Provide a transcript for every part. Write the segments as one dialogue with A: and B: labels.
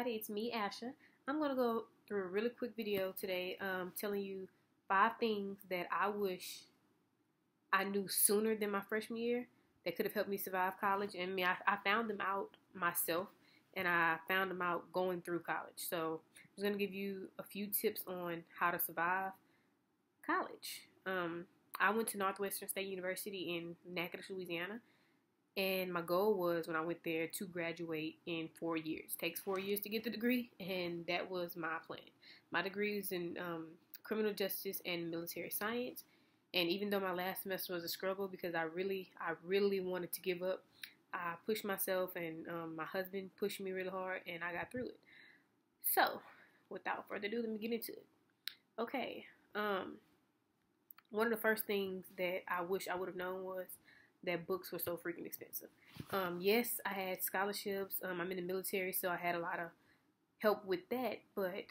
A: everybody, it's me, Asha. I'm going to go through a really quick video today telling you 5 things that I wish I knew sooner than my freshman year that could have helped me survive college. And I found them out myself, and I found them out going through college. So I'm just going to give you a few tips on how to survive college. I went to Northwestern State University in Natchitoches, Louisiana. And my goal was, when I went there, to graduate in 4 years. It takes 4 years to get the degree, and that was my plan. My degree is in criminal justice and military science. And even though my last semester was a struggle because I really wanted to give up, I pushed myself, and my husband pushed me really hard, and I got through it. So, without further ado, let me get into it. Okay, one of the first things that I wish I would have known was that books were so freaking expensive. Yes, I had scholarships. I'm in the military, so I had a lot of help with that. But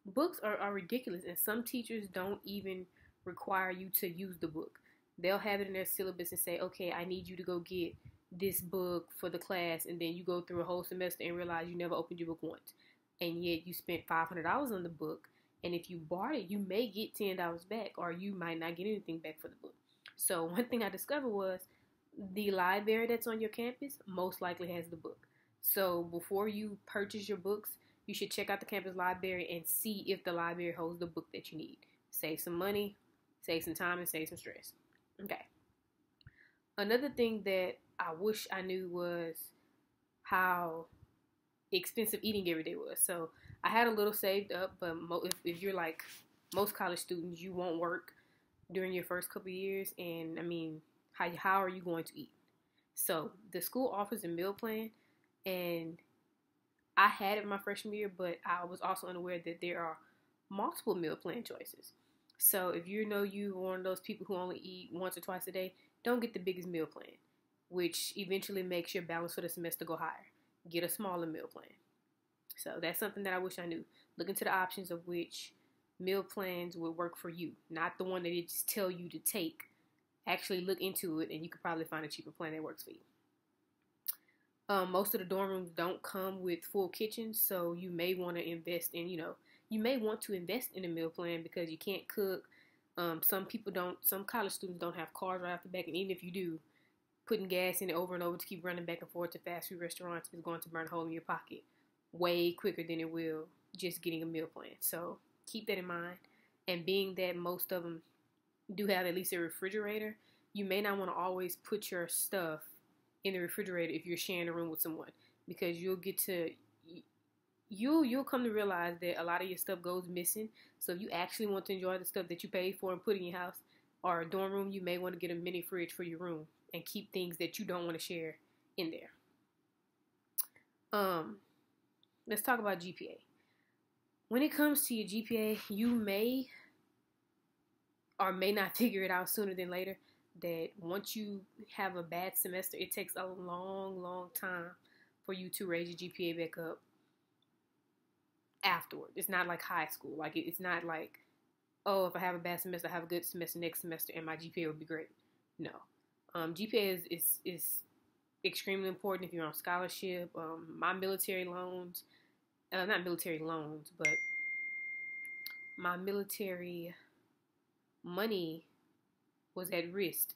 A: books are ridiculous, and some teachers don't even require you to use the book. They'll have it in their syllabus and say, okay, I need you to go get this book for the class, and then you go through a whole semester and realize you never opened your book once. And yet you spent $500 on the book, and if you bought it, you may get $10 back, or you might not get anything back for the book. So one thing I discovered was the library that's on your campus most likely has the book. So before you purchase your books, you should check out the campus library and see if the library holds the book that you need. Save some money, save some time, and save some stress. Okay. Another thing that I wish I knew was how expensive eating every day was. So I had a little saved up, but if you're like most college students, you won't work during your first couple of years, and how are you going to eat? So the school offers a meal plan, and I had it my freshman year, but I was also unaware that there are multiple meal plan choices. So if you know you're one of those people who only eat once or twice a day, don't get the biggest meal plan, which eventually makes your balance for the semester go higher. Get a smaller meal plan. So that's something that I wish I knew. Look into the options of which meal plans would work for you, not the one that they just tell you to take. Actually look into it, and you could probably find a cheaper plan that works for you. Most of the dorm rooms don't come with full kitchens, so you may want to invest in, you may want to invest in a meal plan because you can't cook. Some college students don't have cars right off the back, and even if you do, putting gas in it over and over to keep running back and forth to fast food restaurants is going to burn a hole in your pocket way quicker than it will just getting a meal plan. So keep that in mind. And being that most of them do have at least a refrigerator, you may not want to always put your stuff in the refrigerator if you're sharing a room with someone, because you'll come to realize that a lot of your stuff goes missing. So if you actually want to enjoy the stuff that you paid for and put in your house or a dorm room, you may want to get a mini fridge for your room and keep things that you don't want to share in there. Let's talk about GPA. When it comes to your GPA, you may or may not figure it out sooner than later that once you have a bad semester, it takes a long time for you to raise your GPA back up afterward. It's not like high school. Like, it's not like, oh, if I have a bad semester, I have a good semester next semester and my GPA will be great. No. GPA is extremely important if you're on scholarship. My military loans, not military loans, but my military money was at risk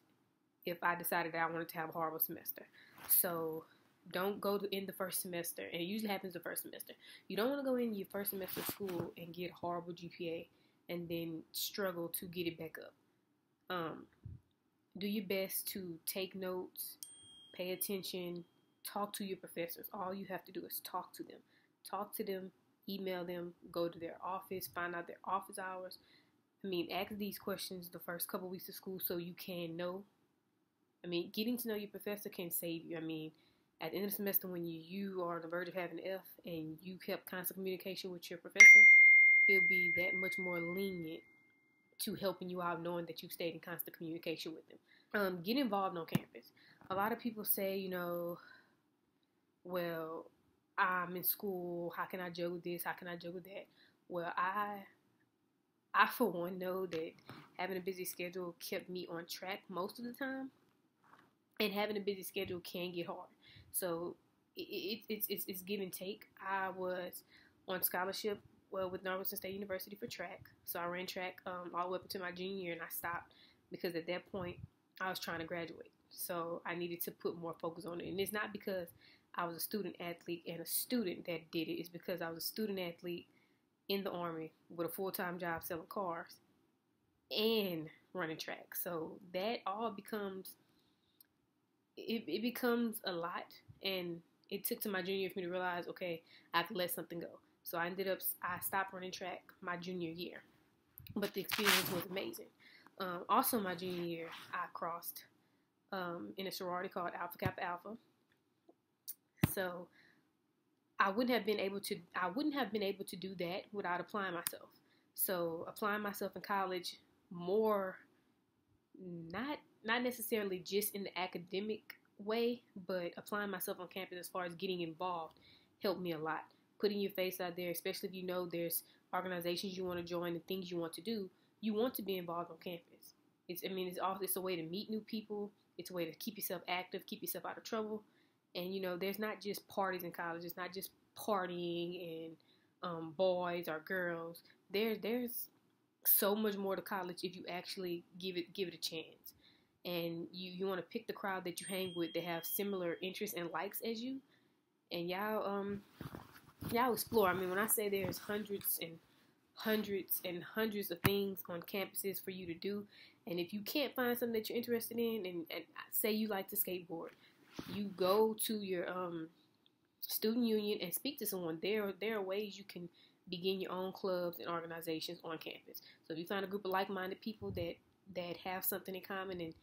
A: if I decided that I wanted to have a horrible semester. So don't go in the first semester, and it usually happens the first semester. You don't want to go in your first semester of school and get horrible GPA and then struggle to get it back up. Do your best to take notes, pay attention, talk to your professors. All you have to do is talk to them. Talk to them, email them, go to their office, find out their office hours. Ask these questions the first couple weeks of school so you can know. Getting to know your professor can save you. At the end of the semester, when you are on the verge of having an F and you kept constant communication with your professor, he'll be that much more lenient to helping you out, knowing that you've stayed in constant communication with them. Get involved on campus. A lot of people say, well, I'm in school, how can I juggle this, how can I juggle that? Well, I for one know that having a busy schedule kept me on track most of the time, and having a busy schedule can get hard. So it's give and take. I was on scholarship with Northwestern State University for track, so I ran track all the way up until my junior year, and I stopped because at that point I was trying to graduate, so I needed to put more focus on it. And it's not because I was a student athlete and a student that did it. It's because I was a student athlete in the Army with a full-time job selling cars and running track. So that all becomes it becomes a lot, and it took to my junior year for me to realize, okay, I have to let something go. So I stopped running track my junior year, but the experience was amazing. Also, my junior year, I crossed in a sorority called Alpha Kappa Alpha. So I wouldn't have been able to do that without applying myself. So applying myself in college more, not necessarily just in the academic way, but applying myself on campus as far as getting involved helped me a lot. Putting your face out there, especially if you know there's organizations you want to join and things you want to do, you want to be involved on campus. It's a way to meet new people. It's a way to keep yourself active, keep yourself out of trouble. And there's not just parties in college. It's not just partying and boys or girls. There's so much more to college if you actually give it a chance. And you want to pick the crowd that you hang with that have similar interests and likes as you, and y'all explore. I mean, when I say there's hundreds and hundreds and hundreds of things on campuses for you to do, and if you can't find something that you're interested in, and say you like to skateboard, you go to your student union and speak to someone. There are ways you can begin your own clubs and organizations on campus. So if you find a group of like-minded people that have something in common and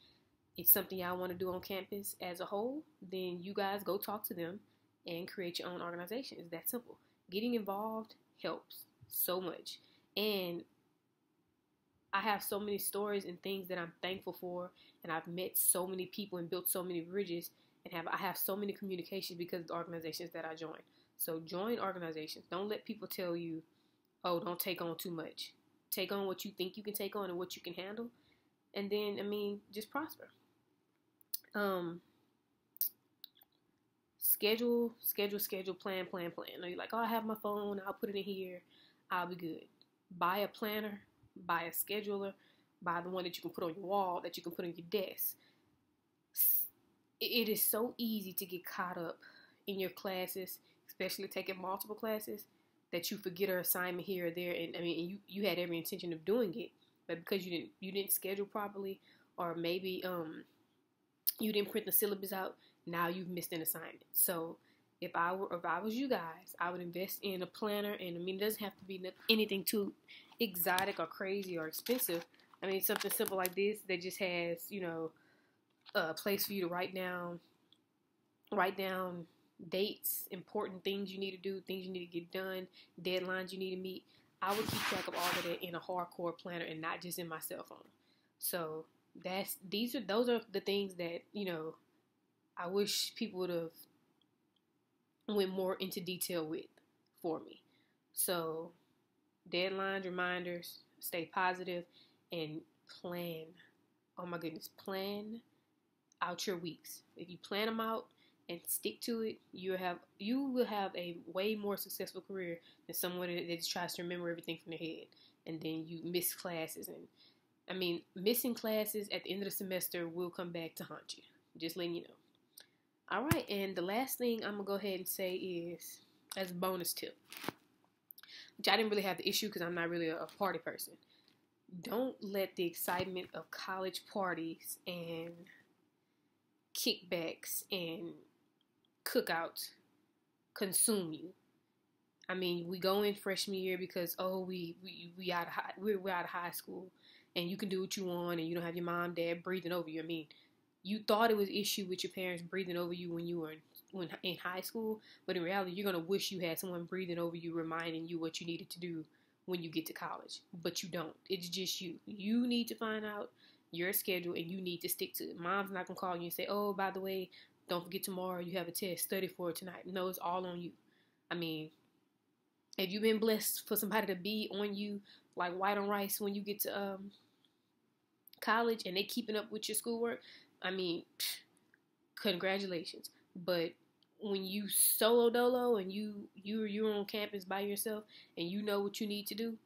A: it's something y'all want to do on campus as a whole, then you guys go talk to them and create your own organization. It's that simple. Getting involved helps so much. And I have so many stories and things that I'm thankful for, and I've met so many people and built so many bridges, and I have so many communications because of the organizations that I join. So join organizations. Don't let people tell you, oh, don't take on too much. Take on what you think you can take on and what you can handle, and then, just prosper. Schedule, plan. No, you're like, oh, I have my phone, I'll put it in here, I'll be good. Buy a planner, buy a scheduler, buy the one that you can put on your wall, that you can put on your desk. It is so easy to get caught up in your classes, especially taking multiple classes, that you forget an assignment here or there, and you had every intention of doing it, but because you didn't schedule properly, or maybe you didn't print the syllabus out, now you've missed an assignment. So if I was you guys, I would invest in a planner, and it doesn't have to be anything too exotic or crazy or expensive. Something simple like this that just has a place for you to write down dates, important things you need to do, things you need to get done, deadlines you need to meet. I would keep track of all of that in a hardcore planner and not just in my cell phone. So those are the things that I wish people would have went more into detail with for me. So deadlines, reminders, stay positive, and plan. Oh my goodness, plan out your weeks. If you plan them out and stick to it, you will have a way more successful career than someone that just tries to remember everything from their head, and then you miss classes. And missing classes at the end of the semester will come back to haunt you. Just letting you know. All right, and the last thing I'm gonna go ahead and say is, as a bonus tip, which I didn't really have the issue because I'm not really a party person. Don't let the excitement of college parties and kickbacks and cookouts consume you. We go in freshman year because we're out of high school, and you can do what you want, and you don't have your mom, dad breathing over you. You thought it was an issue with your parents breathing over you when you were in high school, but in reality, you're gonna wish you had someone breathing over you, reminding you what you needed to do when you get to college. But you don't. It's just you. You need to find out your schedule, and you need to stick to it. Mom's not gonna call you and say, "Oh, by the way, don't forget tomorrow you have a test. Study for it tonight." No, it's all on you. Have you been blessed for somebody to be on you like white on rice when you get to college, and they keeping up with your schoolwork? Congratulations. But when you solo dolo and you're on campus by yourself and you know what you need to do,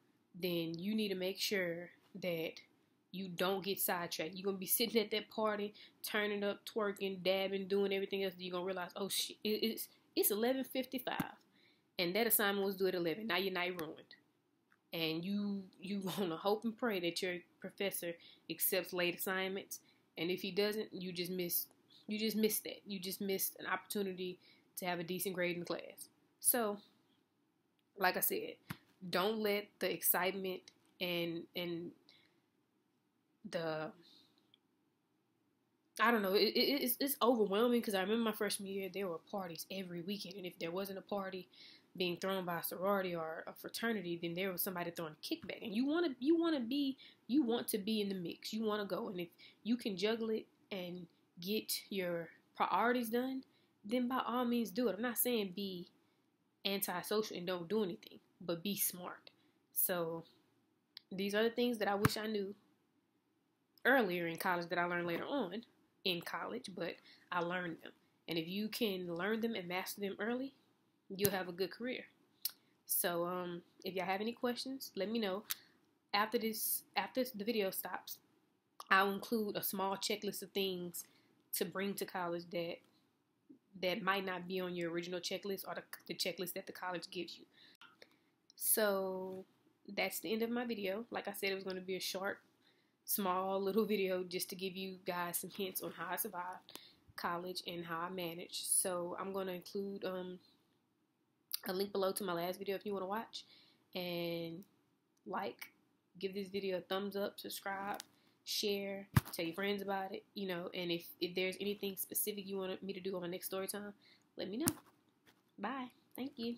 A: then you need to make sure that you don't get sidetracked. You're gonna be sitting at that party, turning up, twerking, dabbing, doing everything else. You're gonna realize, oh shit, it's 11:55, and that assignment was due at 11. Now your night ruined, and you wanna hope and pray that your professor accepts late assignments. And if he doesn't, you just missed that. You just missed an opportunity to have a decent grade in class. So, like I said, don't let the excitement and the I don't know, it's overwhelming, because I remember my freshman year there were parties every weekend, and if there wasn't a party being thrown by a sorority or a fraternity, then there was somebody throwing a kickback, and you want to be in the mix. You want to go, and if you can juggle it and get your priorities done, then by all means do it. I'm not saying be antisocial and don't do anything, but be smart. So these are the things that I wish I knew earlier in college that I learned later on in college, but I learned them. And if you can learn them and master them early, you'll have a good career. So if y'all have any questions, let me know. After the video stops, I'll include a small checklist of things to bring to college that might not be on your original checklist, or the checklist that the college gives you. So that's the end of my video. Like I said, it was going to be a short, small little video just to give you guys some hints on how I survived college and how I managed. So I'm going to include a link below to my last video if you want to watch, and give this video a thumbs up, subscribe, share, tell your friends about it, and if there's anything specific you want me to do on my next story time, let me know. Bye. Thank you.